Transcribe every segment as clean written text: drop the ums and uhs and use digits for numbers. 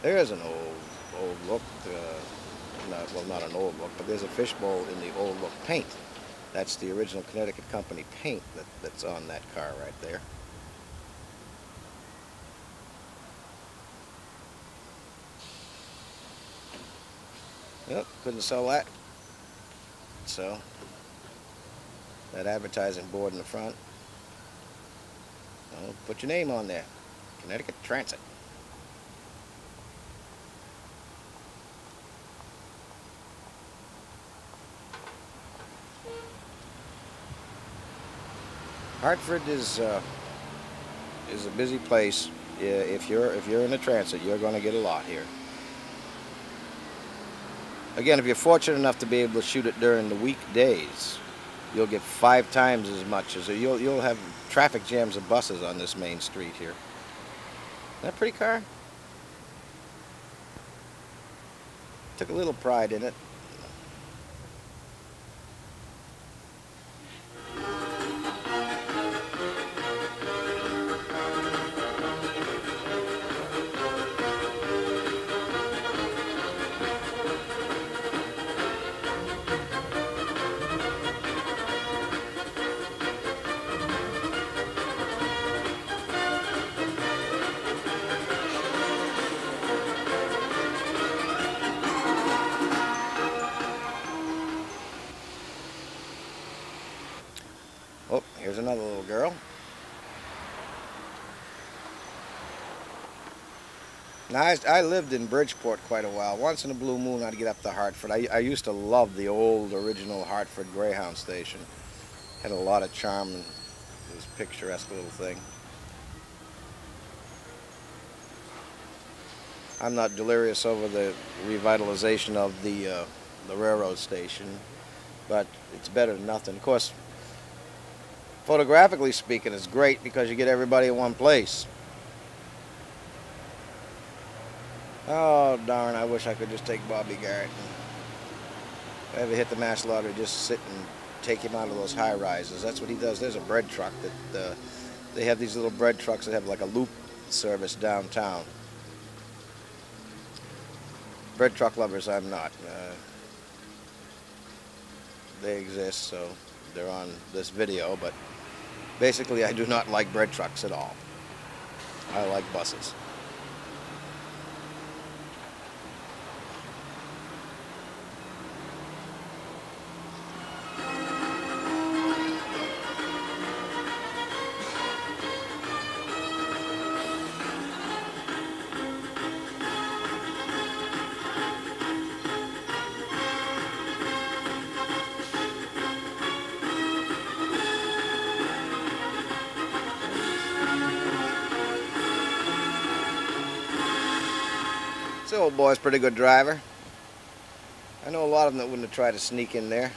There is an old look. Well, not an old look, but there's a fishbowl in the old look paint. That's the original Connecticut Company paint that's on that car right there. Yep, couldn't sell that. So that advertising board in the front. Well, put your name on there. Connecticut Transit. Hartford is a busy place. If you're in a transit, you're going to get a lot here. Again, if you're fortunate enough to be able to shoot it during the weekdays, you'll get 5 times as much as you'll have traffic jams of buses on this main street here. Isn't that a pretty car? Took a little pride in it. Oh, here's another little girl. Now, I lived in Bridgeport quite a while. Once in a blue moon, I'd get up to Hartford. I used to love the old, original Hartford Greyhound station. Had a lot of charm, and it was a picturesque little thing. I'm not delirious over the revitalization of the railroad station, but it's better than nothing. Of course, photographically speaking, it's great because you get everybody in one place. Oh, darn, I wish I could just take Bobby Garrett. If I ever hit the mass lottery, just sit and take him out of those high rises. That's what he does. There's a bread truck that they have these little bread trucks that have like a loop service downtown. Bread truck lovers, I'm not. They exist, so they're on this video, but basically I do not like bread trucks at all. I like buses. This old boy's a pretty good driver. I know a lot of them that wouldn't have tried to sneak in there.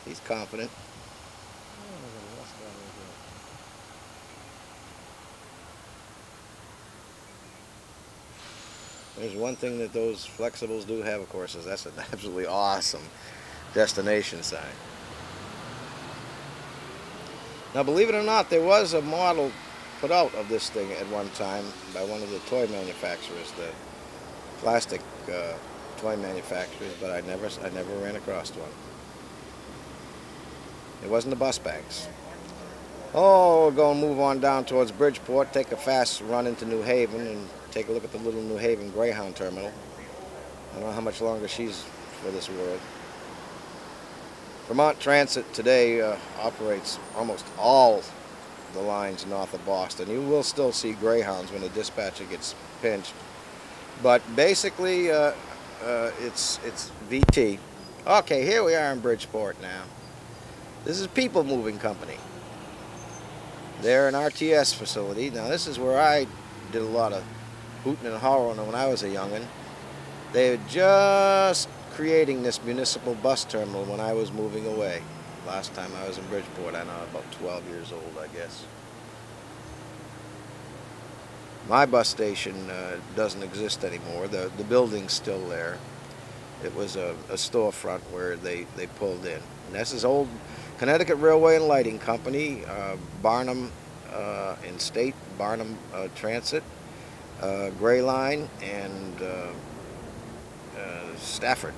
He's confident. There's one thing that those flexibles do have, of course, is that's an absolutely awesome destination sign. Now, believe it or not, there was a model put out of this thing at one time by one of the toy manufacturers, the plastic toy manufacturers, but I never ran across one. It wasn't the bus bags. Oh, we're going to move on down towards Bridgeport, take a fast run into New Haven, and take a look at the little New Haven Greyhound terminal. I don't know how much longer she's for this world. Vermont Transit today operates almost all the lines north of Boston. You will still see Greyhounds when the dispatcher gets pinched, but basically it's VT. Okay, here we are in Bridgeport now. This is People Moving Company. They're an RTS facility. Now this is where I did a lot of hooting and hollering when I was a youngin'. They were just creating this municipal bus terminal when I was moving away. Last time I was in Bridgeport, I know, about 12 years old, I guess. My bus station doesn't exist anymore. The building's still there. It was a storefront where they pulled in. And this is old Connecticut Railway and Lighting Company, Barnum and State, Barnum Transit. Gray Line, and Stafford.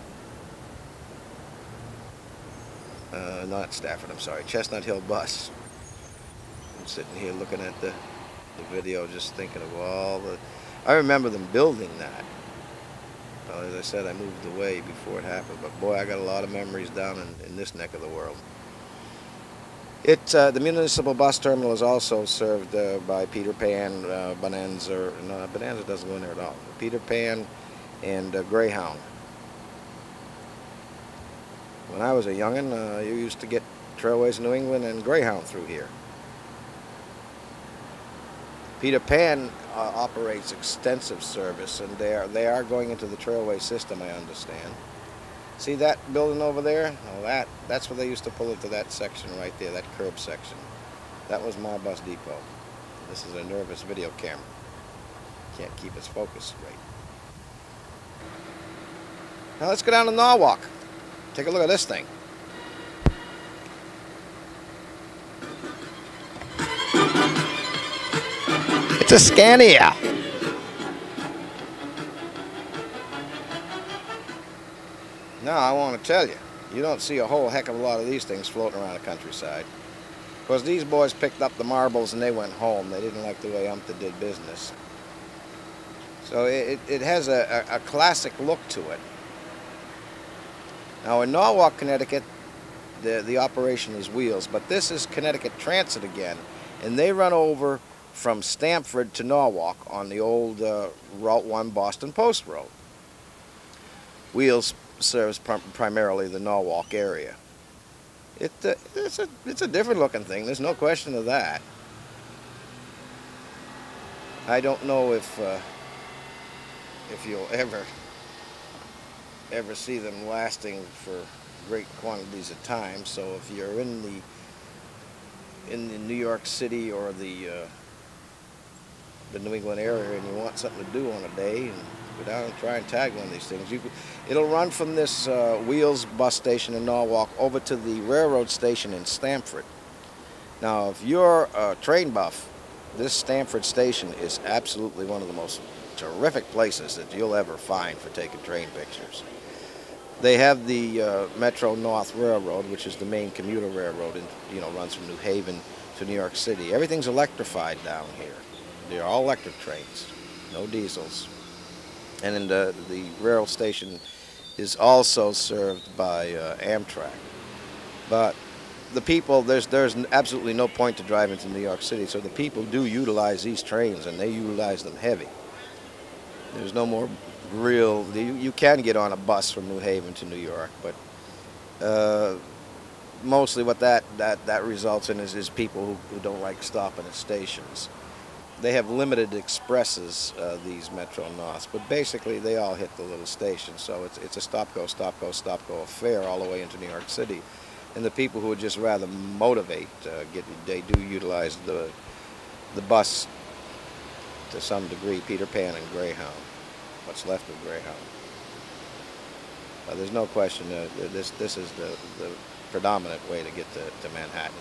Not Stafford, I'm sorry, Chestnut Hill Bus. I'm sitting here looking at the video, just thinking of all the... I remember them building that. As I said, I moved away before it happened, but boy, I got a lot of memories down in this neck of the world. The municipal bus terminal is also served by Peter Pan, Bonanza. No, Bonanza doesn't go in there at all. Peter Pan and Greyhound. When I was a youngin', you used to get Trailways of New England and Greyhound through here. Peter Pan operates extensive service, and they are going into the Trailway system, I understand. See that building over there? Oh, that's where they used to pull into that section right there, that curb section. That was my bus depot. This is a nervous video camera. Can't keep its focus straight. Now let's go down to Norwalk. Take a look at this thing. It's a Scania. Now I want to tell you, you don't see a whole heck of a lot of these things floating around the countryside. Because these boys picked up the marbles and they went home. They didn't like the way UMTA did business. So it has a classic look to it. Now in Norwalk, Connecticut, the operation is Wheels, but this is Connecticut Transit again, and they run over from Stamford to Norwalk on the old Route 1 Boston Post Road. Wheels serves primarily the Norwalk area. It's a different looking thing, there's no question of that. I don't know if you'll ever see them lasting for great quantities of time. So if you're in the New York City or the New England area and you want something to do on a day, and go down and try and tag one of these things, it'll run from this Wheels bus station in Norwalk over to the railroad station in Stamford. Now, if you're a train buff, this Stamford station is absolutely one of the most terrific places that you'll ever find for taking train pictures. They have the Metro North Railroad, which is the main commuter railroad, and runs from New Haven to New York City. Everything's electrified down here. They're all electric trains, no diesels. And then the rail station is also served by Amtrak. But the people, there's absolutely no point to driving to New York City, so the people do utilize these trains, and they utilize them heavy. There's no more real, you can get on a bus from New Haven to New York, but mostly what that results in is people who don't like stopping at stations. They have limited expresses, these Metro Norths, but basically they all hit the little station, so it's a stop-go, stop-go, stop-go affair all the way into New York City. And the people who would just rather motivate, they do utilize the bus to some degree, Peter Pan and Greyhound, what's left of Greyhound. There's no question that this is the predominant way to get to Manhattan.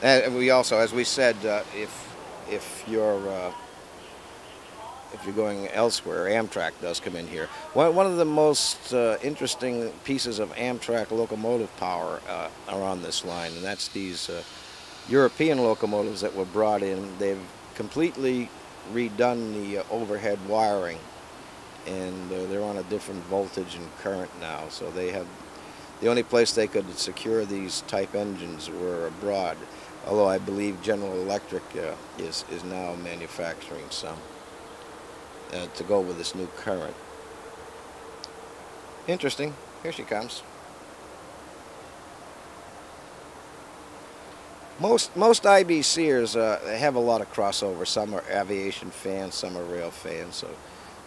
And we also, as we said, if you're going elsewhere, Amtrak does come in here. One of the most interesting pieces of Amtrak locomotive power are on this line, and that's these European locomotives that were brought in. They've completely redone the overhead wiring, and they're on a different voltage and current now. So they have, the only place they could secure these type engines were abroad. Although I believe General Electric is now manufacturing some to go with this new current. Interesting. Here she comes. Most IBCers have a lot of crossover. Some are aviation fans, some are rail fans. So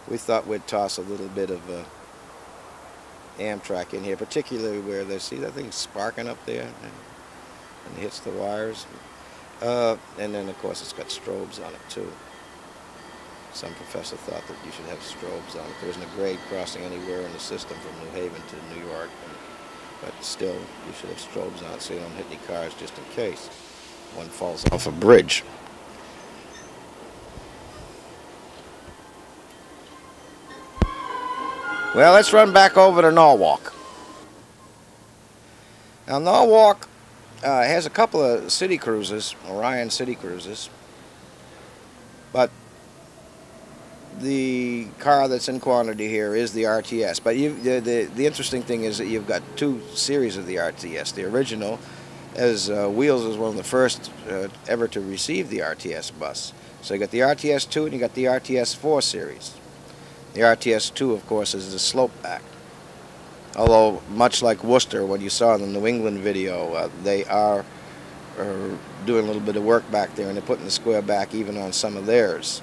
we thought we'd toss a little bit of Amtrak in here, particularly where they see that thing sparking up there. And it hits the wires, and then of course it's got strobes on it too. Some professor thought that you should have strobes on it. There isn't a grade crossing anywhere in the system from New Haven to New York, but still you should have strobes on it so you don't hit any cars just in case one falls off a bridge. Well, let's run back over to Norwalk. Now, Norwalk has a couple of city cruises, Orion city cruises, but the car that's in quantity here is the RTS. But the interesting thing is that you've got two series of the RTS. The original, as Wheels was one of the first ever to receive the RTS bus. So you got the RTS2 and you got the RTS4 series. The RTS2, of course, is the slope back. Although, much like Worcester, when you saw in the New England video, they are doing a little bit of work back there, and they're putting the square back even on some of theirs.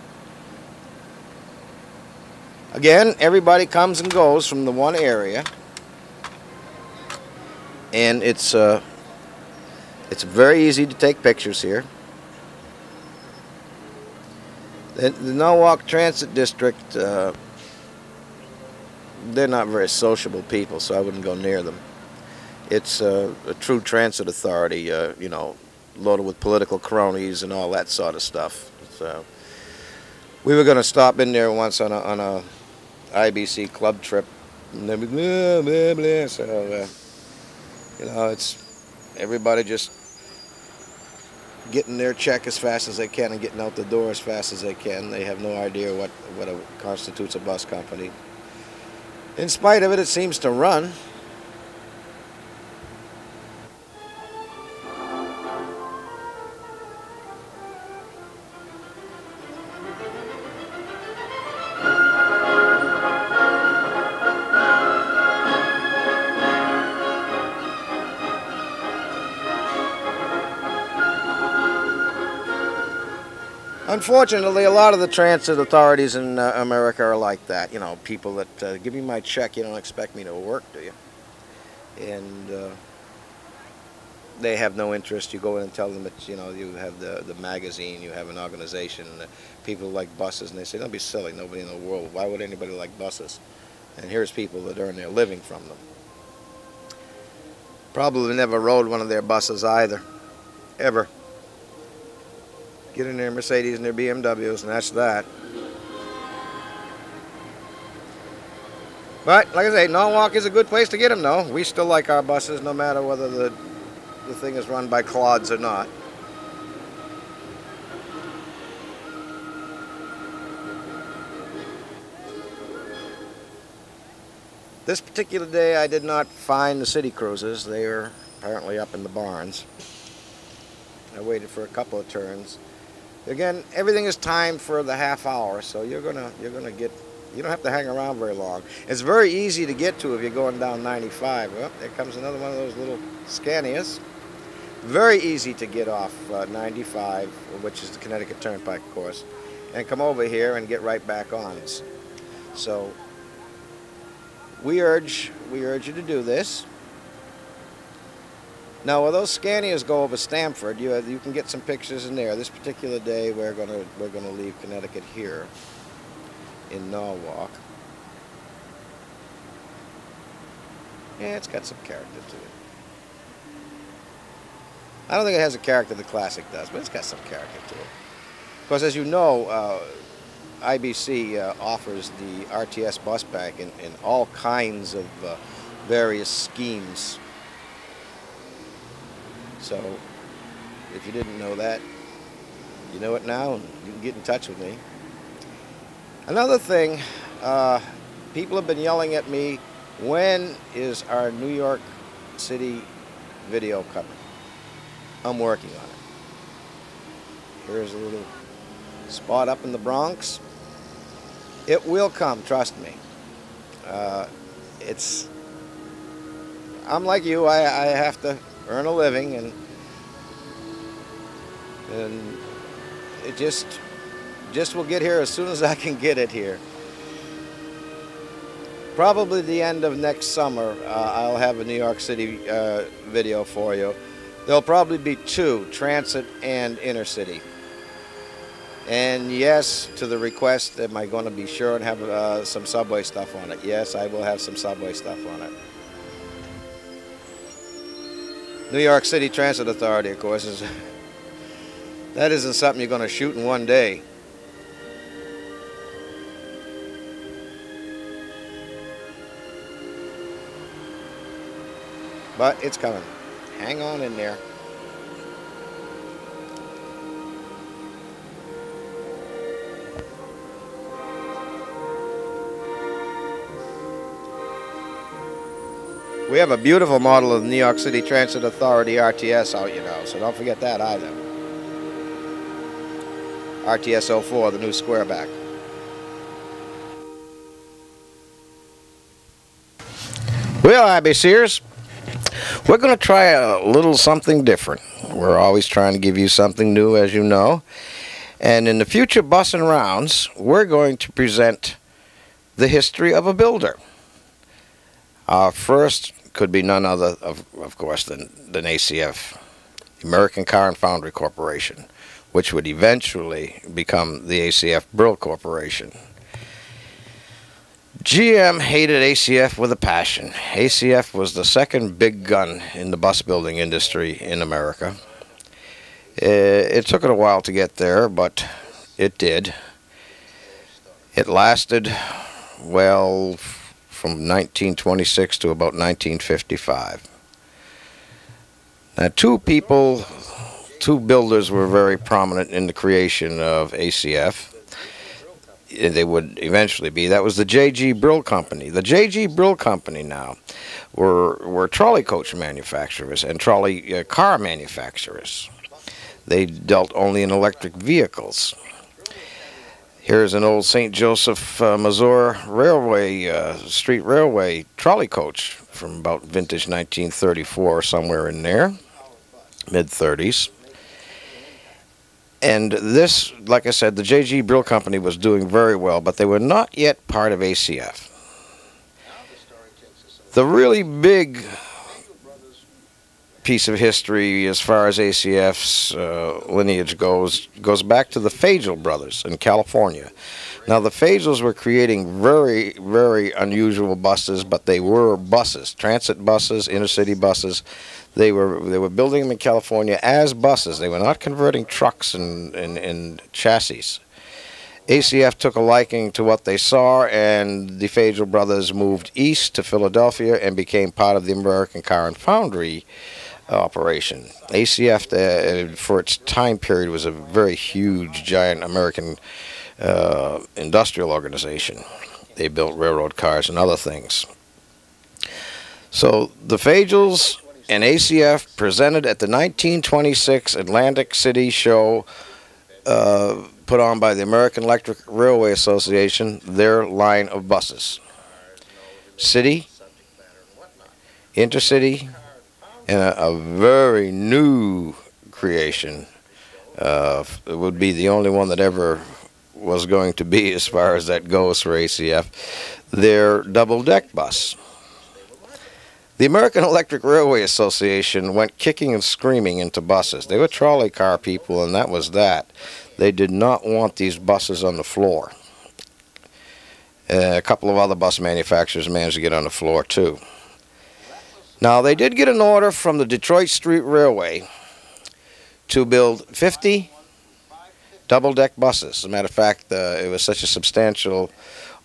Again, everybody comes and goes from the one area, and it's very easy to take pictures here. The Norwalk Transit District, they're not very sociable people, so I wouldn't go near them. It's a true transit authority, you know, loaded with political cronies and all that sort of stuff. So we were going to stop in there once on a IBC club trip, and they'd be blah, blah, blah. So you know, it's everybody just getting their check as fast as they can and getting out the door as fast as they can. They have no idea what constitutes a bus company. In spite of it, it seems to run. Unfortunately, a lot of the transit authorities in America are like that. You know, people that give me my check, you don't expect me to work, do you? And they have no interest. You go in and tell them that, you know, you have the magazine, you have an organization, and people like buses, and they say, don't be silly, nobody in the world, why would anybody like buses? And here's people that earn their living from them. Probably never rode one of their buses either, ever. Get in their Mercedes and their BMWs, and that's that. But, like I say, Norwalk is a good place to get them, though. We still like our buses, no matter whether the thing is run by clods or not. This particular day, I did not find the city cruises. They are apparently up in the barns. I waited for a couple of turns. Again, everything is timed for the half hour, so you're gonna get. You don't have to hang around very long. It's very easy to get to if you're going down 95. Well, there comes another one of those little Scanias. Very easy to get off 95, which is the Connecticut Turnpike, of course, and come over here and get right back on. So we urge you to do this. Now, while those Scanias go over Stamford, you can get some pictures in there. This particular day, we're gonna leave Connecticut here in Norwalk. Yeah, it's got some character to it. I don't think it has a character the Classic does, but it's got some character to it. Because as you know, IBC offers the RTS bus bank in all kinds of various schemes. So, if you didn't know that, you know it now, and you can get in touch with me. Another thing, people have been yelling at me, when is our New York City video coming? I'm working on it. Here's a little spot up in the Bronx. It will come, trust me. I'm like you, I have to earn a living, and it just will get here as soon as I can get it here. Probably the end of next summer, I'll have a New York City video for you. There'll probably be two, transit and inner city. And yes, to the request, am I going to be sure and have some subway stuff on it? Yes, I will have some subway stuff on it. New York City Transit Authority, of course, that isn't something you're going to shoot in one day. but it's coming. Hang on in there. We have a beautiful model of the New York City Transit Authority RTS out, you know, so don't forget that either. RTS 04, the new squareback. Well, Abby Sears, we're going to try a little something different. We're always trying to give you something new, as you know. And in the future Bussin' Rounds, we're going to present the history of a builder. Our first could be none other, of course, than ACF, American Car and Foundry Corporation, which would eventually become the ACF Brill Corporation. GM hated ACF with a passion. ACF was the second big gun in the bus building industry in America. It took it a while to get there, but it did. It lasted, well, from 1926 to about 1955. Now, two builders were very prominent in the creation of ACF. They would eventually be. That was the J.G. Brill Company. The J.G. Brill Company now were trolley coach manufacturers and trolley car manufacturers. They dealt only in electric vehicles. Here's an old St. Joseph, Missouri Railway, street railway trolley coach from about vintage 1934, somewhere in there, mid-30s. And this, like I said, the J.G. Brill Company was doing very well, but they were not yet part of ACF. The really big piece of history as far as ACF's lineage goes back to the Fagel brothers in California. Now, the Fagels were creating very, very unusual buses, but they were buses, transit buses, intercity buses. They were building them in California as buses. They were not converting trucks and chassis. ACF took a liking to what they saw, and the Fagel brothers moved east to Philadelphia and became part of the American Car and Foundry operation. ACF, for its time period, was a very huge, giant American industrial organization. They built railroad cars and other things. So the Fagels and ACF presented at the 1926 Atlantic City show put on by the American Electric Railway Association their line of buses. City, intercity, and a very new creation. It would be the only one that ever was going to be, as far as that goes for ACF, their double-deck bus. The American Electric Railway Association went kicking and screaming into buses. They were trolley car people, and that was that. They did not want these buses on the floor. A couple of other bus manufacturers managed to get on the floor, too. Now, they did get an order from the Detroit Street Railway to build 50 double-deck buses. As a matter of fact, it was such a substantial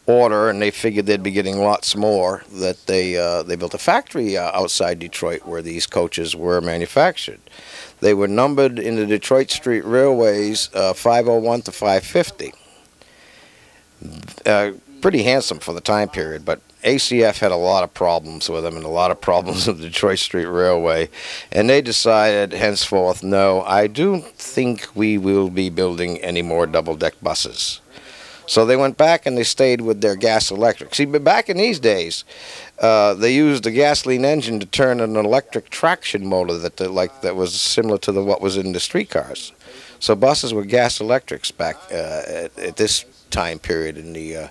order, and they figured they'd be getting lots more, that they built a factory outside Detroit where these coaches were manufactured. They were numbered in the Detroit Street Railways 501 to 550. Pretty handsome for the time period, but ACF had a lot of problems with them and a lot of problems with the Detroit Street Railway, and they decided henceforth, no, I do think we will be building any more double-deck buses. So they went back and they stayed with their gas electric. See, but back in these days, they used a gasoline engine to turn an electric traction motor that was similar to what was in the streetcars. So buses were gas electrics back at this time period in the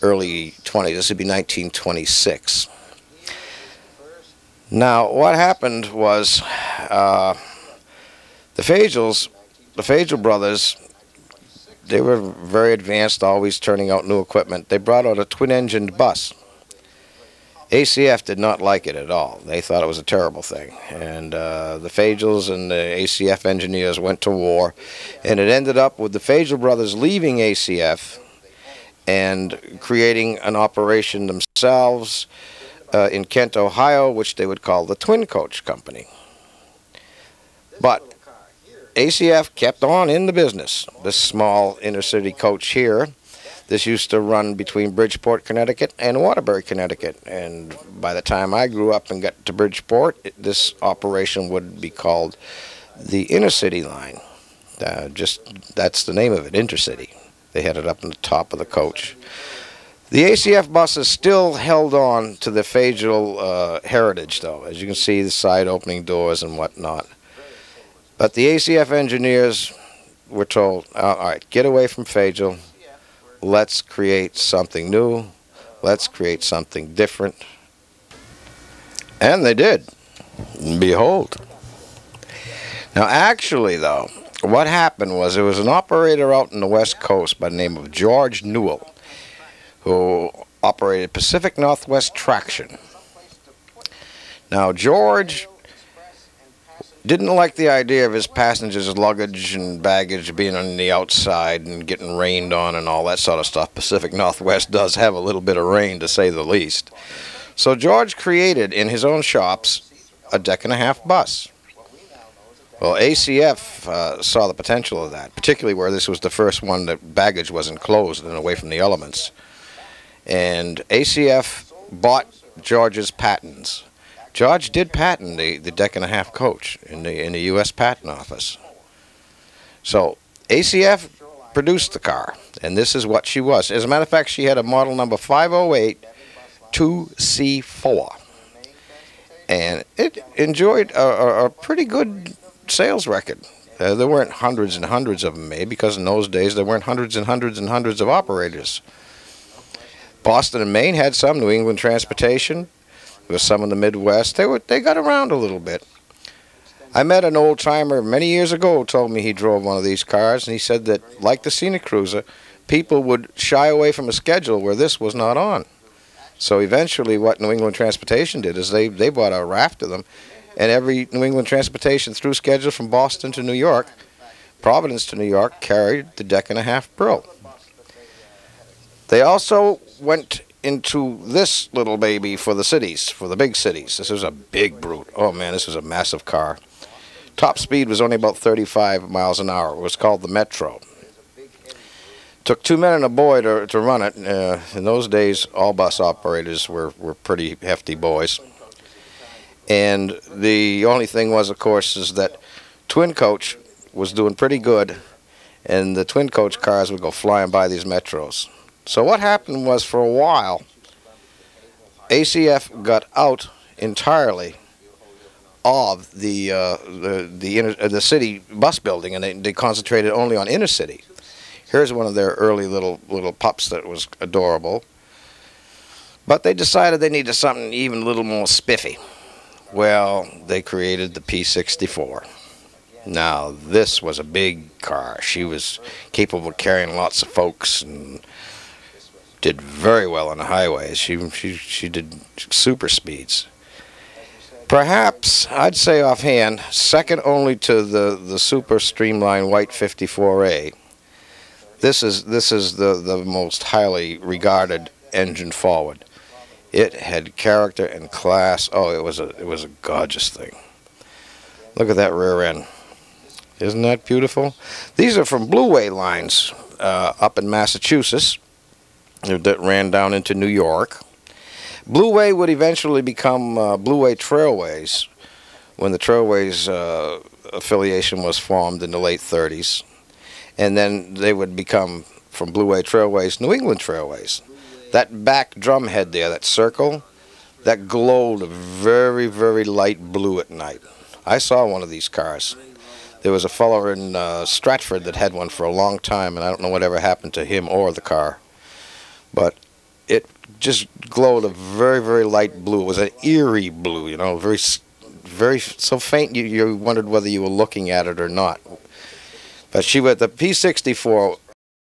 early 20s. This would be 1926. Now, what happened was the Fagel brothers, they were very advanced, always turning out new equipment. They brought out a twin-engined bus. ACF did not like it at all. They thought it was a terrible thing. And the Fagels and the ACF engineers went to war, and it ended up with the Fagel brothers leaving ACF and creating an operation themselves, in Kent, Ohio, which they would call the Twin Coach Company. But ACF kept on in the business. This small inner city coach here, this used to run between Bridgeport, Connecticut and Waterbury, Connecticut. And by the time I grew up and got to Bridgeport, this operation would be called the Inner City Line. That's the name of it, Intercity. They had it up on the top of the coach. The ACF buses still held on to the Fagel heritage, though. As you can see, the side opening doors and whatnot. But the ACF engineers were told, all right, get away from Fagel. Let's create something new. Let's create something different. And they did. Behold. Now, actually, though, what happened was there was an operator out in the West Coast by the name of George Newell, who operated Pacific Northwest Traction. Now, George didn't like the idea of his passengers' luggage and baggage being on the outside and getting rained on and all that sort of stuff. Pacific Northwest does have a little bit of rain, to say the least. So George created in his own shops a deck-and-a-half bus. Well, ACF saw the potential of that, particularly where this was the first one that baggage was enclosed and away from the elements. And ACF bought George's patents. George did patent the deck-and-a-half coach in the U.S. Patent Office. So ACF produced the car, and this is what she was. As a matter of fact, she had a model number 508 2C4, and it enjoyed a pretty good sales record. There weren't hundreds and hundreds of them made, because in those days there weren't hundreds and hundreds and hundreds of operators. Boston and Maine had some, New England Transportation. There was some in the Midwest. They got around a little bit. I met an old-timer many years ago who told me he drove one of these cars, and he said that, like the Scenic Cruiser, people would shy away from a schedule where this was not on. So eventually what New England Transportation did is they bought a raft of them, and every New England Transportation through schedule from Boston to New York, Providence to New York, carried the deck-and-a-half Brill. They also went into this little baby for the cities, for the big cities. This was a big brute. Oh man, this was a massive car. Top speed was only about 35 miles an hour. It was called the Metro. Took 2 men and a boy to run it. In those days, all bus operators were pretty hefty boys. And the only thing was, of course, is that Twin Coach was doing pretty good, and the Twin Coach cars would go flying by these Metros. So what happened was, for a while, ACF got out entirely of the city bus building, and they concentrated only on inner city. Here's one of their early little pups that was adorable. But they decided they needed something even a little more spiffy. Well, they created the P64. Now, this was a big car. She was capable of carrying lots of folks and did very well on the highways. She did super speeds. Perhaps, I'd say offhand, second only to the super streamlined white 54A. This is the most highly regarded engine forward. It had character and class. Oh, it was a gorgeous thing. Look at that rear end. Isn't that beautiful? These are from Blue Way lines up in Massachusetts that ran down into New York. Blue Way would eventually become Blue Way Trailways when the Trailways affiliation was formed in the late 30s. And then they would become, from Blue Way Trailways, New England Trailways. That back drum head there, that circle, that glowed a very, very light blue at night. I saw one of these cars. There was a fellow in Stratford that had one for a long time, and I don't know whatever happened to him or the car. But it just glowed a very, very light blue. It was an eerie blue, you know, very so faint you wondered whether you were looking at it or not. But the P64